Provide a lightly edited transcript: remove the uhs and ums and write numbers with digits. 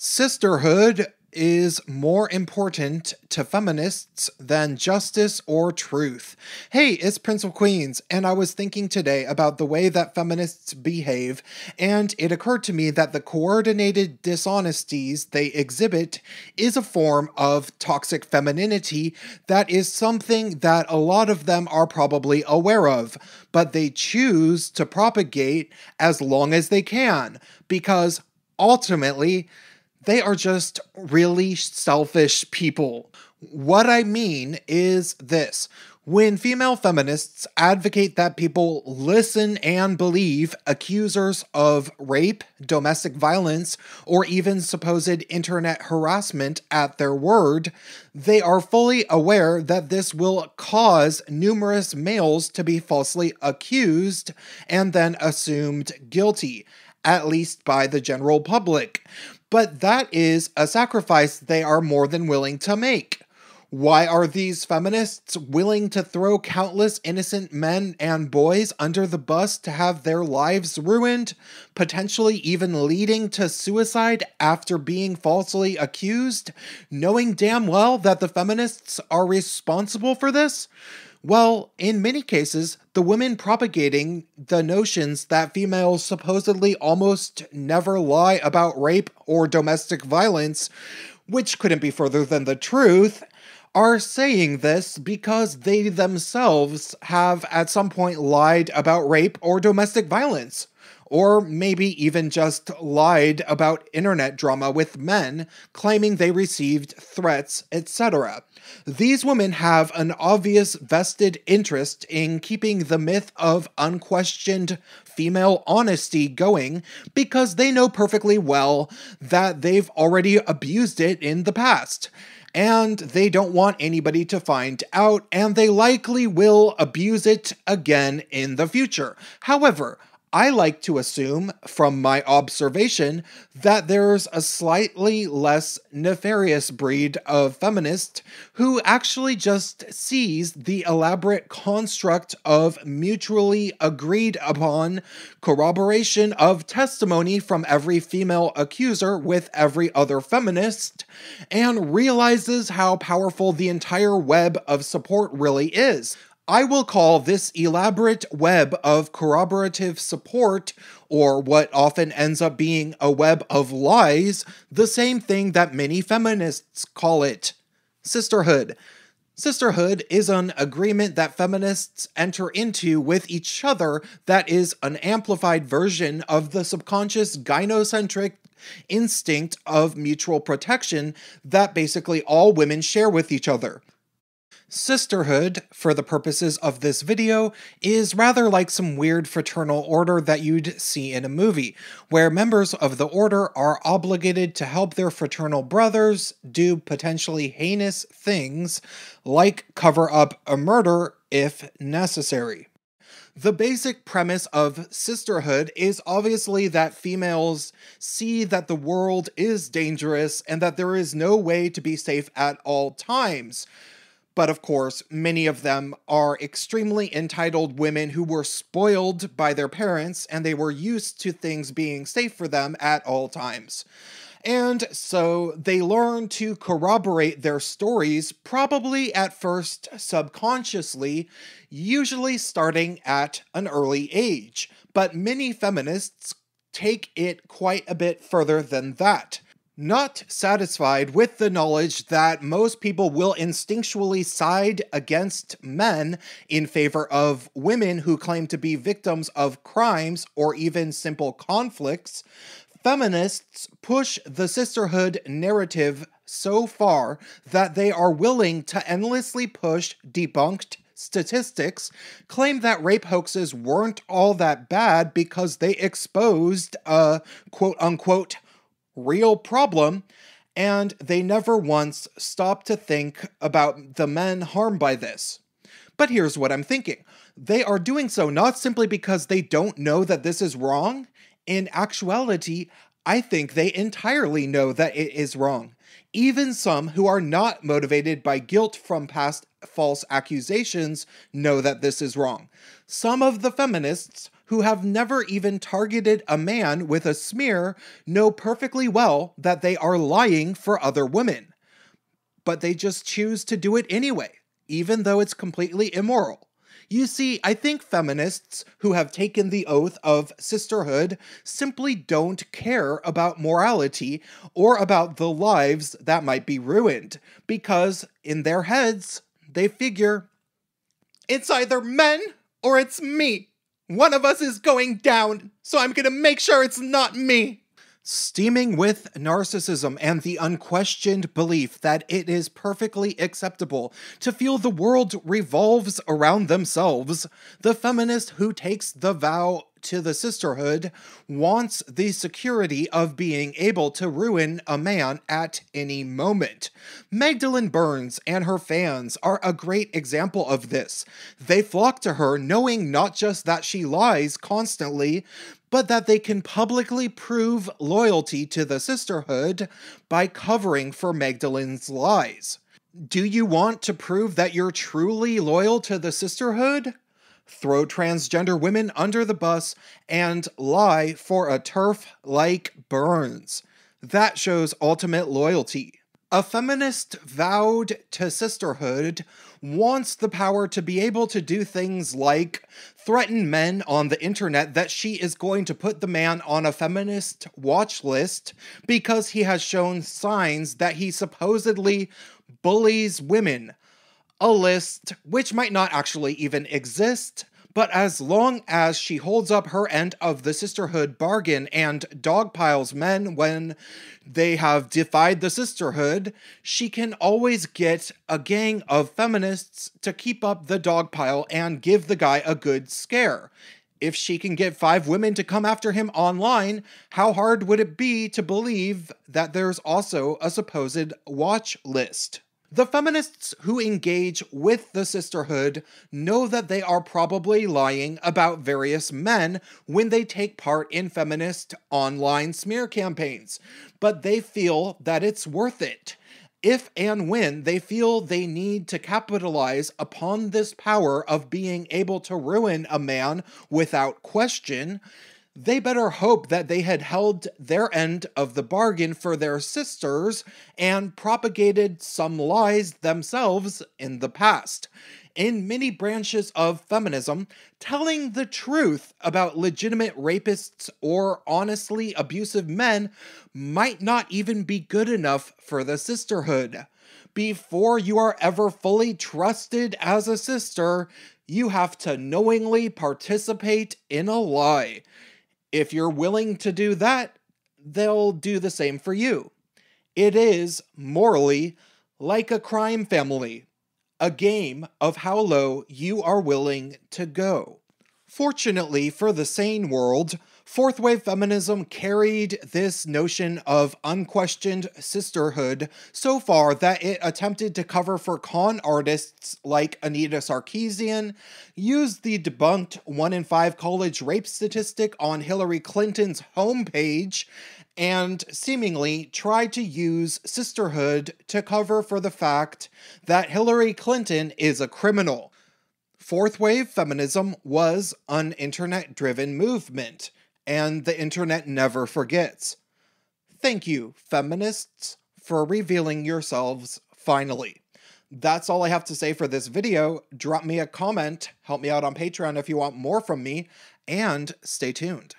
Sisterhood is more important to feminists than justice or truth. Hey, it's Prince of Queens, and I was thinking today about the way that feminists behave, and it occurred to me that the coordinated dishonesties they exhibit is a form of toxic femininity that is something that a lot of them are probably aware of, but they choose to propagate as long as they can, because ultimately, they are just really selfish people. What I mean is this. When female feminists advocate that people listen and believe accusers of rape, domestic violence, or even supposed internet harassment at their word, they are fully aware that this will cause numerous males to be falsely accused and then assumed guilty, at least by the general public. But that is a sacrifice they are more than willing to make. Why are these feminists willing to throw countless innocent men and boys under the bus to have their lives ruined, potentially even leading to suicide after being falsely accused, knowing damn well that the feminists are responsible for this? Well, in many cases, the women propagating the notions that females supposedly almost never lie about rape or domestic violence, which couldn't be further than the truth, are saying this because they themselves have at some point lied about rape or domestic violence. Or maybe even just lied about internet drama with men, claiming they received threats, etc. These women have an obvious vested interest in keeping the myth of unquestioned female honesty going because they know perfectly well that they've already abused it in the past. And they don't want anybody to find out, and they likely will abuse it again in the future. However, I like to assume, from my observation, that there's a slightly less nefarious breed of feminist who actually just sees the elaborate construct of mutually agreed upon corroboration of testimony from every female accuser with every other feminist, and realizes how powerful the entire web of support really is. I will call this elaborate web of corroborative support, or what often ends up being a web of lies, the same thing that many feminists call it: sisterhood. Sisterhood is an agreement that feminists enter into with each other that is an amplified version of the subconscious gynocentric instinct of mutual protection that basically all women share with each other. Sisterhood, for the purposes of this video, is rather like some weird fraternal order that you'd see in a movie, where members of the order are obligated to help their fraternal brothers do potentially heinous things, like cover up a murder if necessary. The basic premise of sisterhood is obviously that females see that the world is dangerous and that there is no way to be safe at all times. But of course, many of them are extremely entitled women who were spoiled by their parents and they were used to things being safe for them at all times. And so they learn to corroborate their stories, probably at first subconsciously, usually starting at an early age. But many feminists take it quite a bit further than that. Not satisfied with the knowledge that most people will instinctually side against men in favor of women who claim to be victims of crimes or even simple conflicts, feminists push the sisterhood narrative so far that they are willing to endlessly push debunked statistics, claim that rape hoaxes weren't all that bad because they exposed a quote-unquote real problem, and they never once stop to think about the men harmed by this. But here's what I'm thinking. They are doing so not simply because they don't know that this is wrong. In actuality, I think they entirely know that it is wrong. Even some who are not motivated by guilt from past false accusations know that this is wrong. Some of the feminists who have never even targeted a man with a smear know perfectly well that they are lying for other women. But they just choose to do it anyway, even though it's completely immoral. You see, I think feminists who have taken the oath of sisterhood simply don't care about morality or about the lives that might be ruined, because in their heads, they figure, it's either men or it's me. One of us is going down, so I'm gonna make sure it's not me. Steaming with narcissism and the unquestioned belief that it is perfectly acceptable to feel the world revolves around themselves, the feminist who takes the vow to the sisterhood wants the security of being able to ruin a man at any moment. Magdalene Burns and her fans are a great example of this. They flock to her knowing not just that she lies constantly, but that they can publicly prove loyalty to the sisterhood by covering for Magdalene's lies. Do you want to prove that you're truly loyal to the sisterhood? Throw transgender women under the bus and lie for a TERF like Burns. That shows ultimate loyalty. A feminist vowed to sisterhood wants the power to be able to do things like threaten men on the internet that she is going to put the man on a feminist watch list because he has shown signs that he supposedly bullies women. A list which might not actually even exist, but as long as she holds up her end of the sisterhood bargain and dogpiles men when they have defied the sisterhood, she can always get a gang of feminists to keep up the dogpile and give the guy a good scare. If she can get 5 women to come after him online, how hard would it be to believe that there's also a supposed watch list? The feminists who engage with the sisterhood know that they are probably lying about various men when they take part in feminist online smear campaigns, but they feel that it's worth it. If and when they feel they need to capitalize upon this power of being able to ruin a man without question, they better hope that they had held their end of the bargain for their sisters and propagated some lies themselves in the past. In many branches of feminism, telling the truth about legitimate rapists or honestly abusive men might not even be good enough for the sisterhood. Before you are ever fully trusted as a sister, you have to knowingly participate in a lie. If you're willing to do that, they'll do the same for you. It is, morally, like a crime family, a game of how low you are willing to go. Fortunately for the sane world, fourth wave feminism carried this notion of unquestioned sisterhood so far that it attempted to cover for con artists like Anita Sarkeesian, used the debunked 1 in 5 college rape statistic on Hillary Clinton's homepage, and seemingly tried to use sisterhood to cover for the fact that Hillary Clinton is a criminal. Fourth wave feminism was an internet-driven movement, and the internet never forgets. Thank you, feminists, for revealing yourselves finally. That's all I have to say for this video. Drop me a comment, help me out on Patreon if you want more from me, and stay tuned.